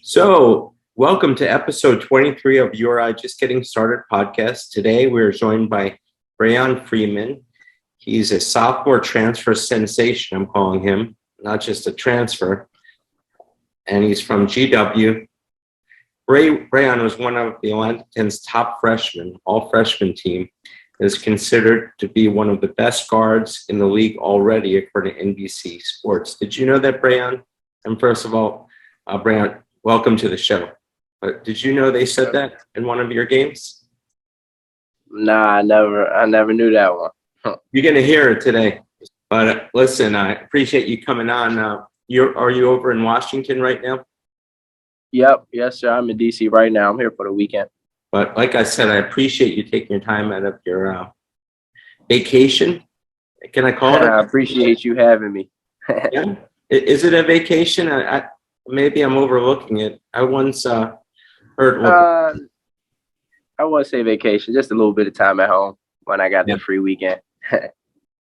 So, welcome to episode 23 of URI Just Getting Started podcast. Today, we're joined by Brayon Freeman. He's a sophomore transfer sensation, I'm calling him, not just a transfer. And he's from GW. Brayon was one of the A-10's top freshmen, all freshman team, and is considered to be one of the best guards in the league already, according to NBC Sports. Did you know that, Brayon? And first of all, Brayon, welcome to the show. Did you know they said that in one of your games? Nah, I never knew that one. You're going to hear it today. But listen, I appreciate you coming on. Are you over in Washington right now? Yep. Yes, sir. I'm in DC right now. I'm here for the weekend. But like I said, I appreciate you taking your time out of your vacation. Can I call it? I appreciate you having me. Yeah. Is it a vacation? Maybe I'm overlooking it. I once heard. I wouldn't say vacation, just a little bit of time at home when I got the free weekend.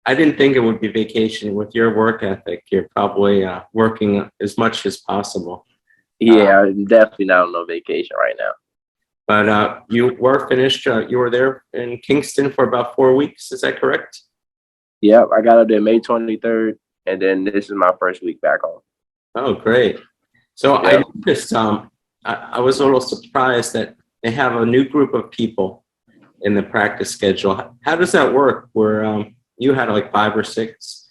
I didn't think it would be vacation. With your work ethic, you're probably working as much as possible. Yeah, I'm definitely not on no vacation right now. But you were finished. You were there in Kingston for about 4 weeks. Is that correct? Yep, I got up there May 23rd, and then this is my first week back home. Oh, great. So yep. I noticed I was a little surprised that they have a new group of people in the practice schedule. How does that work where you had like 5 or 6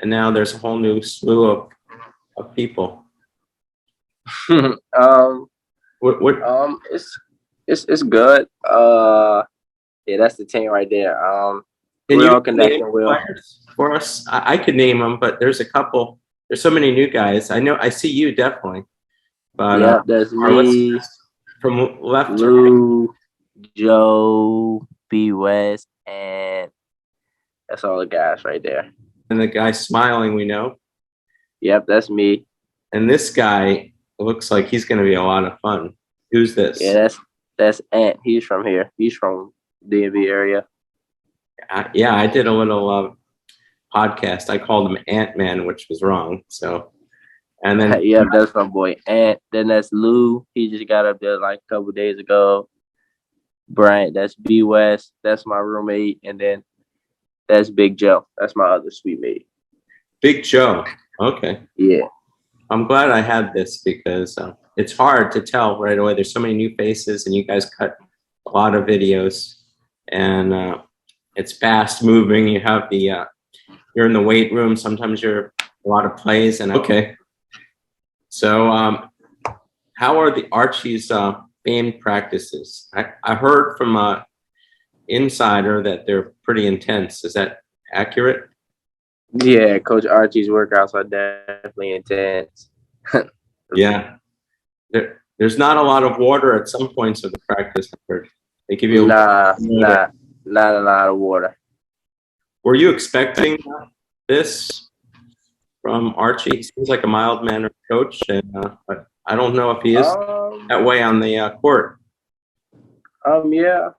and now there's a whole new slew of people? It's good. Yeah, that's the team right there. We're all connecting well. For us, I could name them, but there's a couple. There's so many new guys. I see you definitely. But yeah, there's me from left Lou, to right. Joe, B. West, and that's all the guys right there. And the guy smiling, we know. Yep, that's me. And this guy looks like he's going to be a lot of fun. Who's this? Yeah, that's Ant. He's from here. He's from DMV area. Yeah, I did a little podcast. I called him Ant-Man, which was wrong. So, and then yeah, that's my boy Ant. Then that's Lou. He just got up there like a couple days ago. Brian, that's B West. That's my roommate, and then that's Big Joe. That's my other sweet mate. Big Joe. Okay. Yeah. I'm glad I had this because it's hard to tell right away. There's so many new faces, and you guys cut a lot of videos, and it's fast moving. You have the you're in the weight room. Sometimes you're a lot of plays, and okay. So, how are the Archie's famed practices? I heard from an insider that they're pretty intense. Is that accurate? Yeah, Coach Archie's workouts are definitely intense. Yeah. There's not a lot of water at some points of the practice. They give you not a lot of water. Were you expecting this from Archie? He seems like a mild-mannered coach, and but I don't know if he is that way on the court. Yeah.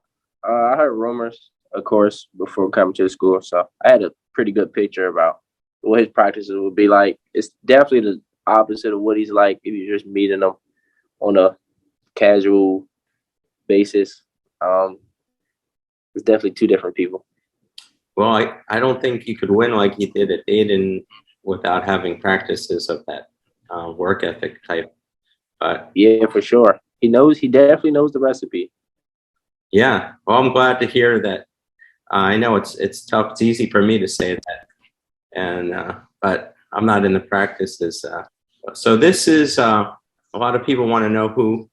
I heard rumors, of course, before coming to the school, so I had a pretty good picture about what his practices would be like. It's definitely the opposite of what he's like if you're just meeting him on a casual basis. It's definitely 2 different people. Well, I don't think he could win like he did at Dayton without having practices of that work ethic type. But yeah, for sure. He definitely knows the recipe. Yeah. Well, I'm glad to hear that. I know it's tough. It's easy for me to say that. And but I'm not in the practices. So this is a lot of people want to know who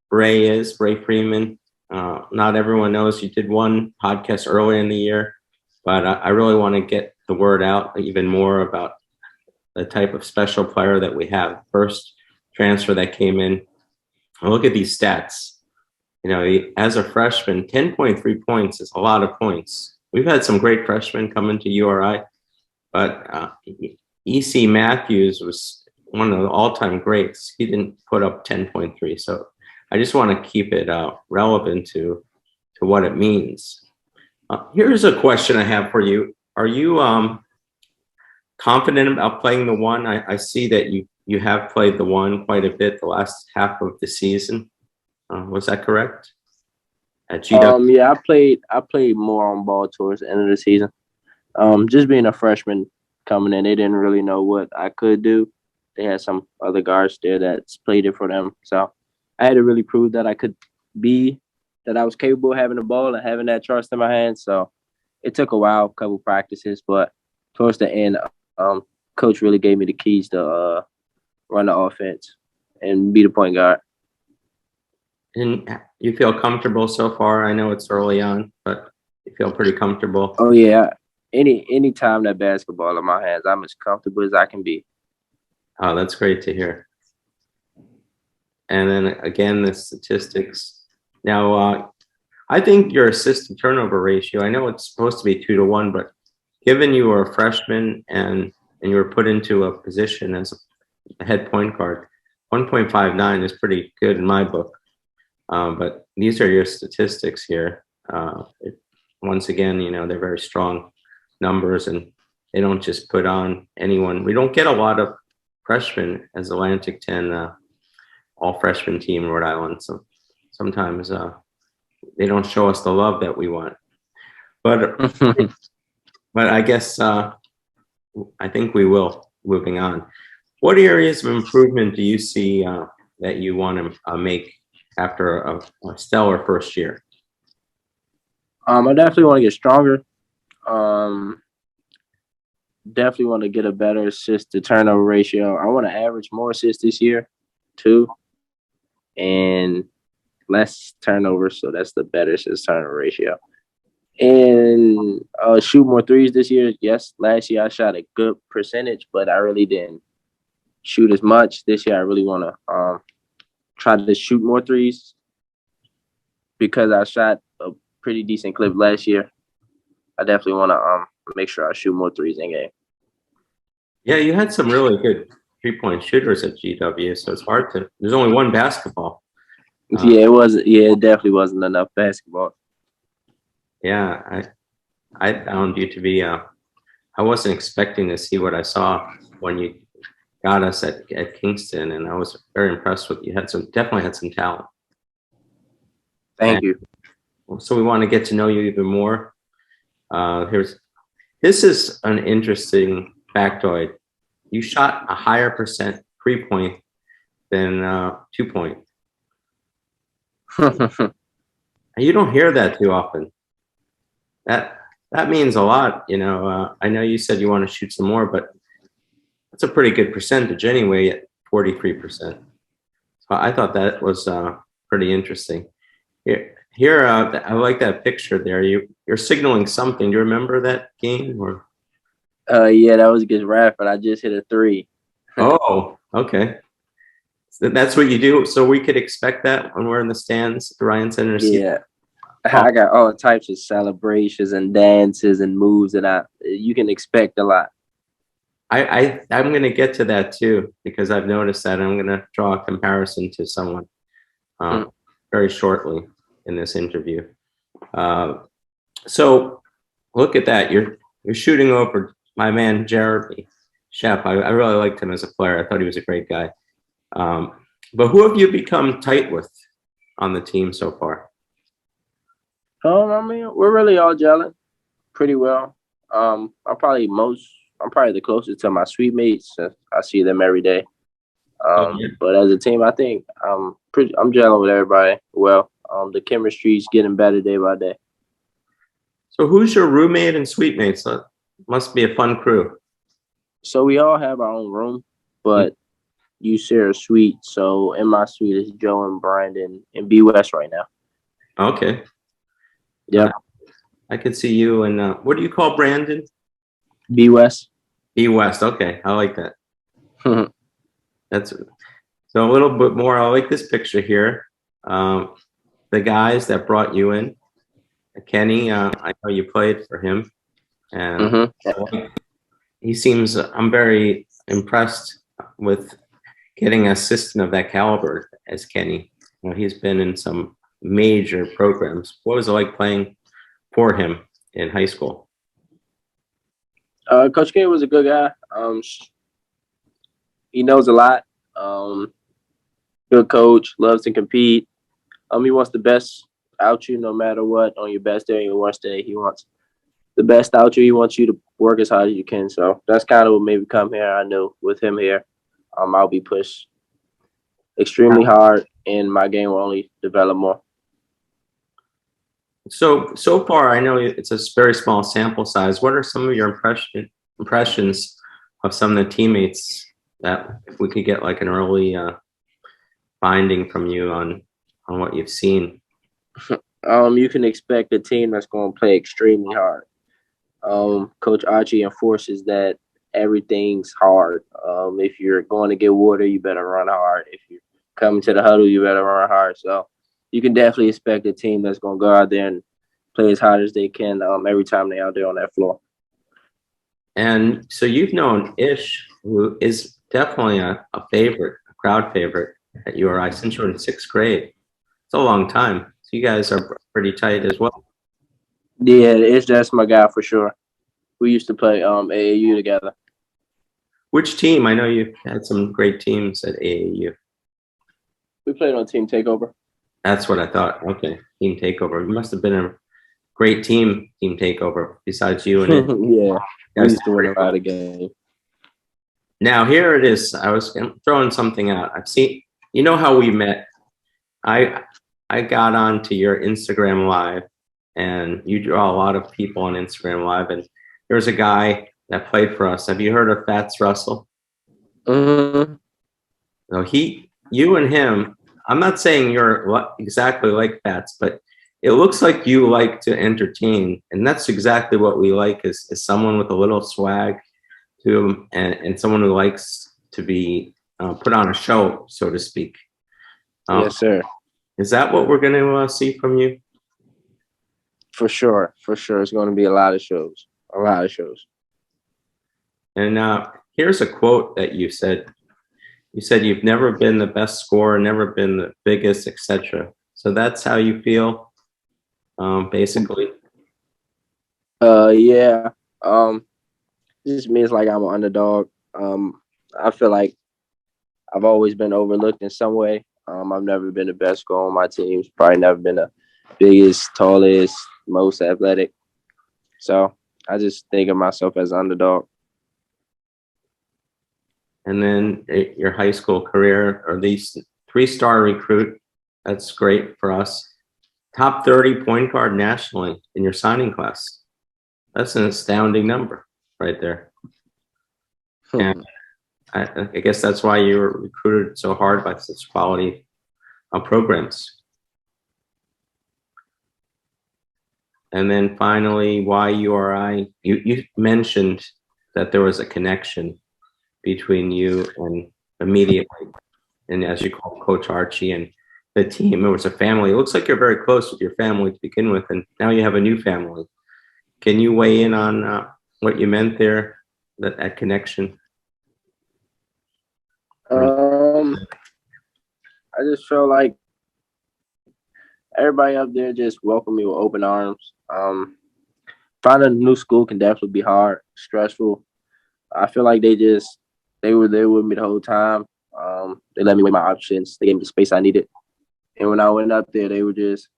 Bray is, Ray Freeman. Not everyone knows. You did one podcast early in the year, but I really want to get the word out even more about the type of special player that we have. First transfer that came in. Look at these stats. You know, as a freshman, 10.3 points is a lot of points. We've had some great freshmen come into URI, but E.C. Matthews was one of the all-time greats. He didn't put up 10.3. So I just want to keep it relevant to what it means. Here's a question I have for you. Are you confident about playing the one? I see that you you have played the one quite a bit the last half of the season. Was that correct? At GW? Yeah, I played more on ball towards the end of the season. Just being a freshman coming in, they didn't really know what I could do. They had some other guards there that's played it for them. So I had to really prove that I was capable of having the ball and having that trust in my hands. So it took a while, a couple practices, but towards the end, coach really gave me the keys to run the offense and be the point guard. And you feel comfortable so far? I know it's early on, but you feel pretty comfortable. Oh yeah. Any time that basketball in my hands, I'm as comfortable as I can be. Oh, that's great to hear. And then again, the statistics. Now, I think your assist to turnover ratio, I know it's supposed to be 2-1, but given you were a freshman and you were put into a position as a head point guard, 1.59 is pretty good in my book. But these are your statistics here. Once again, they're very strong numbers, and they don't just put on anyone. We don't get a lot of freshmen as Atlantic 10 all freshman team in Rhode Island. So sometimes they don't show us the love that we want. But but I guess I think we will. Moving on, what areas of improvement do you see that you want to make after a stellar first year? I definitely want to get stronger. Definitely want to get a better assist to turnover ratio. I want to average more assists this year, too, and less turnovers. So that's the better assist turnover ratio. And shoot more threes this year. Yes, last year I shot a good percentage, but I really didn't shoot as much. This year I really want to try to shoot more threes because I shot a pretty decent clip last year. I definitely want to make sure I shoot more threes in game. Yeah, you had some really good 3-point shooters at GW, so it's hard to. There's only one basketball. It definitely wasn't enough basketball. Yeah, I found you to be. I wasn't expecting to see what I saw when you got us at Kingston, and I was very impressed with you. Definitely had some talent. Thank you. So we want to get to know you even more. This is an interesting factoid. You shot a higher percent 3-point than 2-point. You don't hear that too often. That means a lot. I know you said you want to shoot some more, but that's a pretty good percentage anyway at 43%. So I thought that was pretty interesting. Here, I like that picture there. You're signaling something. Do you remember that game? Or? Yeah, that was against Radford. I just hit a 3. Oh, okay. So that's what you do. So we could expect that when we're in the stands at the Ryan Center. Yeah. I got all types of celebrations and dances and moves that you can expect a lot. I'm going to get to that too, because I've noticed that. I'm going to draw a comparison to someone very shortly in this interview. So look at that. You're shooting over my man, Jeremy Shep. I really liked him as a player. I thought he was a great guy. But who have you become tight with on the team so far? I mean, we're really all gelling pretty well. I'm probably the closest to my suite mates. I see them every day. But as a team, I think I'm gelling with everybody well. The chemistry's getting better day by day. So who's your roommate and suite mates? That must be a fun crew. So we all have our own room, but you share a suite. So in my suite is Joe and Brandon and B West right now. Okay. Yeah. I could see you. And what do you call Brandon? B West. B West. Okay, I like that. That's so a little bit more. I like this picture here. The guys that brought you in, Kenny. I know you played for him, and he seems. I'm very impressed with getting an assistant of that caliber as Kenny. He's been in some major programs. What was it like playing for him in high school? Coach K was a good guy. he knows a lot. Good coach, loves to compete. He wants the best out you no matter what. On your best day and your worst day, he wants the best out you. He wants you to work as hard as you can. So that's kind of what made me come here. I knew with him here, I'll be pushed extremely hard, and my game will only develop more. So far, I know it's a very small sample size. What are some of your impressions of some of the teammates that if we could get like an early finding from you on what you've seen? You can expect a team that's going to play extremely hard. Coach Archie enforces that everything's hard. If you're going to get water, you better run hard. If you're coming to the huddle, you better run hard. So you can definitely expect a team that's going to go out there and play as hard as they can every time they're out there on that floor. And so you've known Ish, who is definitely a favorite, a crowd favorite at URI since you were in 6th grade. It's a long time. So you guys are pretty tight as well. Yeah, Ish, that's my guy for sure. We used to play AAU together. Which team? I know you had some great teams at AAU. We played on Team Takeover. That's what I thought. Okay, Team Takeover. You must have been a great team, Team Takeover, besides you and it. Yeah, we used to win a lot of games. Now, here it is. I was throwing something out. I've seen, you know how we met. I got onto your Instagram Live, and you draw a lot of people on Instagram Live, and there's a guy that played for us. Have you heard of Fats Russell? Mm-hmm. So you and him, I'm not saying you're exactly like Fats, but it looks like you like to entertain, and that's exactly what we like is someone with a little swag to him, and someone who likes to be put on a show, so to speak. Yes, sir. Is that what we're going to see from you? For sure. For sure. It's going to be a lot of shows. A lot of shows. And here's a quote that you said. You said you've never been the best scorer, never been the biggest, etc. So that's how you feel, basically? Yeah. This means like I'm an underdog. I feel like I've always been overlooked in some way. I've never been the best scorer on my teams. Probably never been the biggest, tallest, most athletic. So I just think of myself as an underdog. And then your high school career, or these 3-star recruit, that's great for us. Top 30 point guard nationally in your signing class. That's an astounding number right there. And I guess that's why you were recruited so hard by such quality programs. And then finally, why URI? You mentioned that there was a connection between you and immediately, and as you call Coach Archie and the team, it was a family. It looks like you're very close with your family to begin with, and now you have a new family. Can you weigh in on what you meant there, that connection? I just felt like everybody up there just welcomed me with open arms. Finding a new school can definitely be hard, stressful. I feel like they were there with me the whole time. They let me weigh my options. They gave me the space I needed. And when I went up there, they were just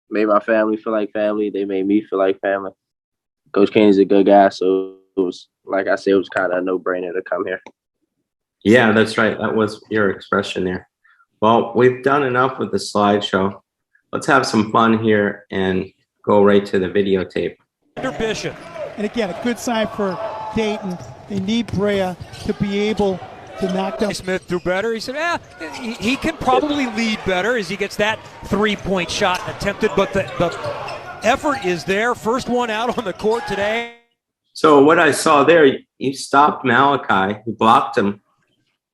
made my family feel like family. They made me feel like family. Coach Kenny's a good guy, so it was, like I said, it was kind of a no-brainer to come here. Yeah, that's right. That was your expression there. Well, we've done enough with the slideshow. Let's have some fun here and go right to the videotape. Bishop. And again, a good sign for Dayton. They need Bray to be able to knock down. Smith do better. He said, he can probably lead better as he gets that 3-point shot attempted, but the effort is there. First one out on the court today. So what I saw there, you stopped Malachi, you blocked him,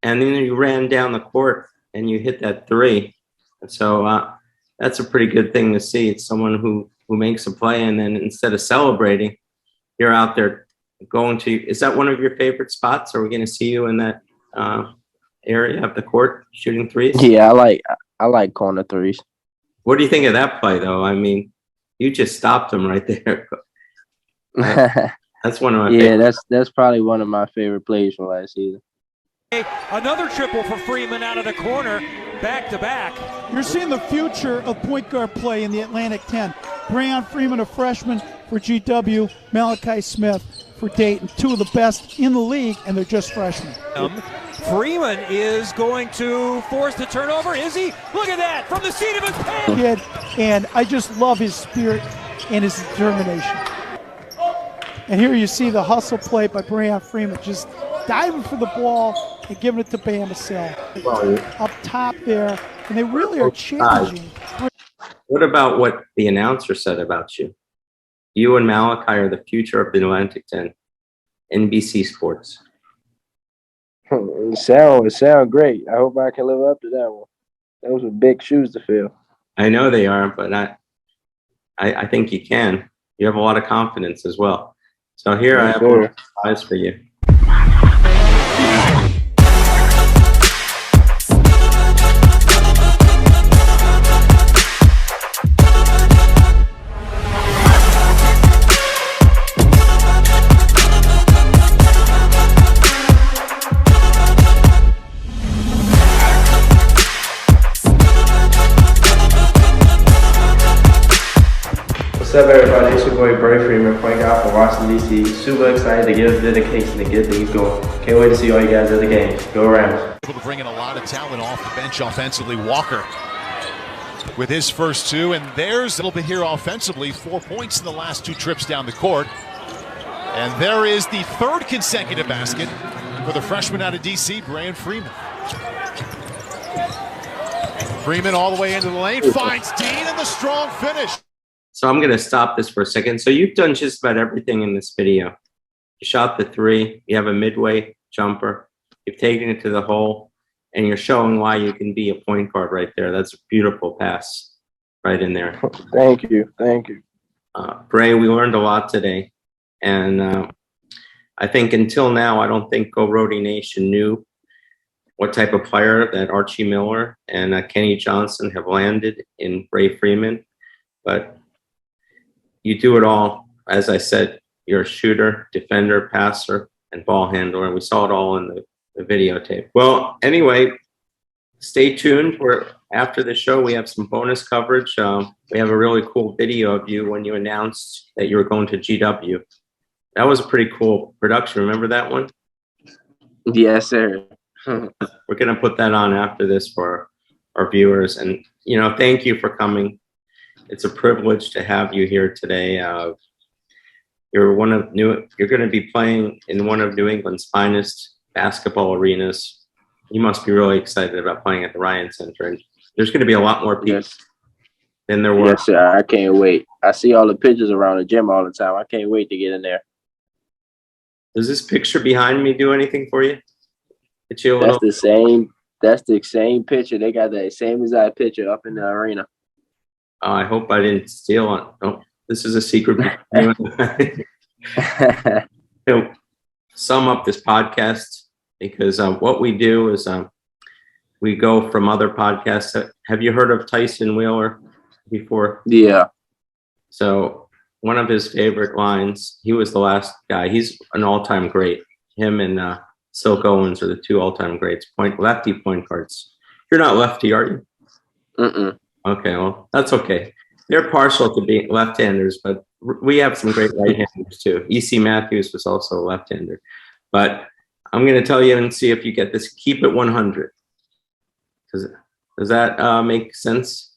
and then you ran down the court and you hit that 3. And so that's a pretty good thing to see. It's someone who makes a play, and then instead of celebrating, you're out there going to. Is that one of your favorite spots? Are we going to see you in that area of the court shooting 3s? Yeah, I like corner 3s. What do you think of that play, though? I mean, you just stopped him right there. That's one of my favorites. That's probably one of my favorite plays from last season. Another triple for Freeman out of the corner, back to back. You're seeing the future of point guard play in the Atlantic 10. Brayon Freeman, a freshman for GW, Malachi Smith for Dayton. Two of the best in the league, and they're just freshmen. Freeman is going to force the turnover, is he? Look at that, from the seat of his pants. Kid, and I just love his spirit and his determination. And here you see the hustle play by Brayon Freeman, just diving for the ball and giving it to Bamisell up top there, and they really are changing. What about what the announcer said about you? You and Malachi are the future of the Atlantic 10. NBC Sports. It sound great. I hope I can live up to that one. Those are big shoes to fill. I know they are, but I think you can. You have a lot of confidence as well. So here I have a surprise for you. What's up, everybody? It's your boy Ray Freeman, point guard for Washington, D.C. Super excited to get dedication to get things going. Can't wait to see all you guys at the game. Go Rams. Able to bring in a lot of talent off the bench offensively. Walker with his first two, and there's a little bit here offensively. 4 points in the last two trips down the court. And there is the third consecutive basket for the freshman out of D.C., Brayon Freeman. Freeman all the way into the lane, finds Dean, and the strong finish. So I'm going to stop this for a second. So you've done just about everything in this video. You shot the three, you have a midway jumper, you've taken it to the hole, and you're showing why you can be a point guard right there. That's a beautiful pass right in there. Thank you. Thank you. Bray, we learned a lot today. And I think until now, I don't think Go Rody Nation knew what type of player that Archie Miller and Kenny Johnson have landed in Ray Freeman. But you do it all. As I said, you're a shooter, defender, passer, and ball handler. And we saw it all in the videotape. Well, anyway, stay tuned. After the show, we have some bonus coverage. We have a really cool video of you when you announced that you were going to GW. That was a pretty cool production. Remember that one? Yes, sir. We're going to put that on after this for our viewers. And, thank you for coming. It's a privilege to have you here today. You're going to be playing in one of New England's finest basketball arenas. You must be really excited about playing at the Ryan Center. And there's going to be a lot more people than there were. Yes, sir. I can't wait. I see all the pictures around the gym all the time. I can't wait to get in there. Does this picture behind me do anything for you? That's the same picture. They got that same exact picture up in the arena. I hope I didn't steal it. Oh, this is a secret. Sum up this podcast, because what we do is we go from other podcasts. Have you heard of Tyson Wheeler before? Yeah. So one of his favorite lines, he was the last guy. He's an all-time great. Him and Silk Owens are the two all-time greats. Lefty point guards. You're not lefty, are you? Mm-mm. Okay, well, that's okay. They're partial to being left-handers, but we have some great right-handers too. E.C. Matthews was also a left-hander. But I'm going to tell you and see if you get this. Keep it 100. Does that make sense?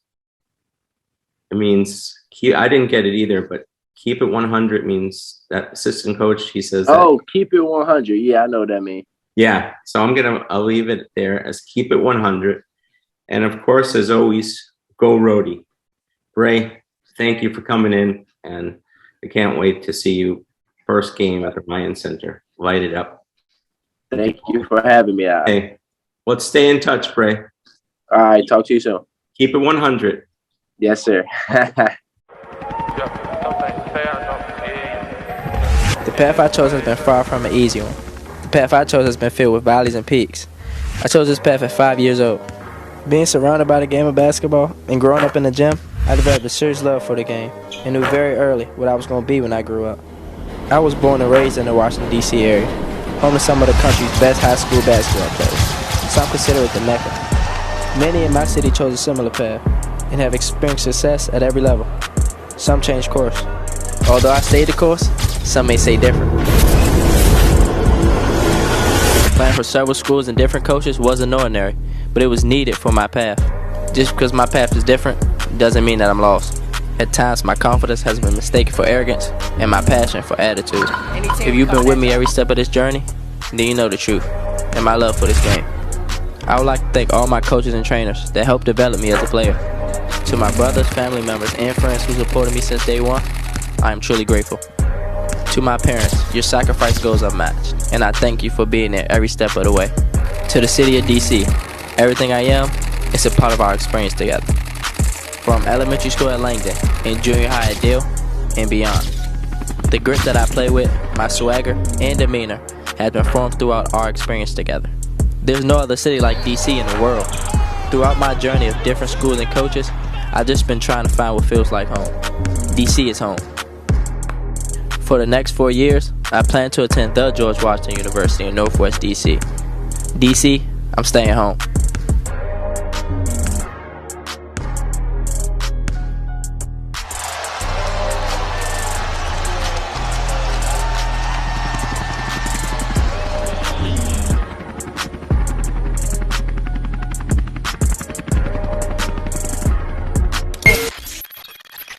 It means, I didn't get it either, but keep it 100 means that assistant coach, he says. Keep it 100. Yeah, I know what that means. Yeah, so I'll leave it there as keep it 100. And of course, as always, Go Rody. Bray, thank you for coming in, and I can't wait to see you first game at the Ryan Center. Light it up. Thank you for having me out. Hey, let's stay in touch, Bray. All right, talk to you soon. Keep it 100. Yes, sir. The path I chose has been far from an easy one. The path I chose has been filled with valleys and peaks. I chose this path at 5 years old. Being surrounded by the game of basketball and growing up in the gym, I developed a serious love for the game and knew very early what I was going to be when I grew up. I was born and raised in the Washington, D.C. area. home to some of the country's best high school basketball players. Some consider it the Mecca. Many in my city chose a similar path and have experienced success at every level. Some changed course. Although I stayed the course, some may say different. Playing for several schools and different coaches wasn't ordinary, but it was needed for my path. Just because my path is different doesn't mean that I'm lost. At times, my confidence has been mistaken for arrogance and my passion for attitude. If you've been with me every step of this journey, then you know the truth and my love for this game. I would like to thank all my coaches and trainers that helped develop me as a player. To my brothers, family members, and friends who supported me since day one, I am truly grateful. To my parents, your sacrifice goes unmatched, and I thank you for being there every step of the way. To the city of DC, everything I am is a part of our experience together. From elementary school at Langdon and junior high at Dale and beyond. The grit that I play with, my swagger, and demeanor has been formed throughout our experience together. There's no other city like DC in the world. Throughout my journey of different schools and coaches, I've just been trying to find what feels like home. DC is home. For the next 4 years, I plan to attend the George Washington University in Northwest DC. DC, I'm staying home.